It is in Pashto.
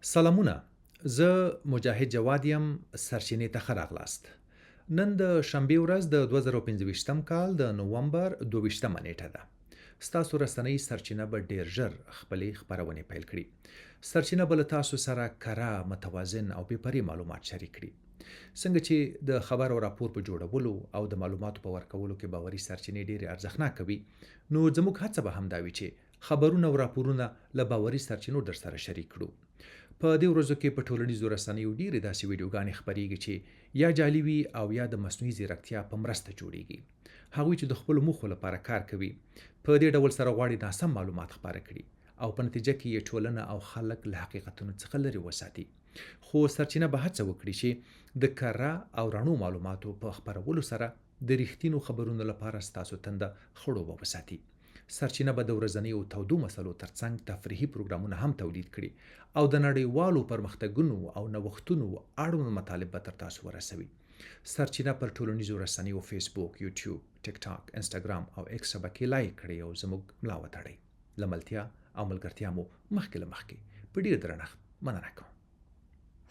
سلامونه، زه مجاهد جواد یم. سرچینې ته ښه راغلاست. نن د شنبې ورځ د 2025 کال د نومبر 22مه نیټه ده. ستاسو رسنۍ سرچینه به ډیر ژر خپلې خپرونې پیل کړي. سرچینه به له تاسو سره کره، متوازن او بېپرې معلومات شریک کړي. څنګه چې د خبر او راپور په جوړولو او د معلوماتو په ورکولو کې باوري سرچینې ډېرې ارزښتناکه وي، نو زموږ هڅه به همدا وي چې خبرونه او راپورونه له باوري سرچینو درسره شریک کړو. په دې ورځو کې په ټولنیزو رسنیو ډېرې داسې ویډیوګانې خپریږي چې یا جعلي وي او یا د مصنوعي ځیرکتیا په مرسته جوړیږي. هغوی چې د خپلو موخو لپاره کار کوي په دې ډول سره غواړي ناسم معلومات خپاره کړي او په نتیجه کې یې ټولنه او خلک له حقیقتونو څخه لرې وساتي. خو سرچینه به هڅه وکړي چې د کره او رڼو معلوماتو په خپرولو سره د رښتینو خبرونو لپاره ستاسو تنده خړوبه وساتي. سرچینه به د ورځنیو تودو مسلو ترڅنګ تفریحي پروګرامونه هم تولید کړي او د نړیوالو پرمختګونو او نوښتونو اړوند مطالب به تر تاسو ورسوي. سرچینه پر ټولنیزو رسنیو فیسبوک، یوټیوب، ټیک ټاک، انسټاګرام او ایکس شبکې لایک کړئ او زموږ ملا وتړئ. له ملتیا او ملګرتیا مو مخکې له مخکې په ډیر درنښت مننه کوم.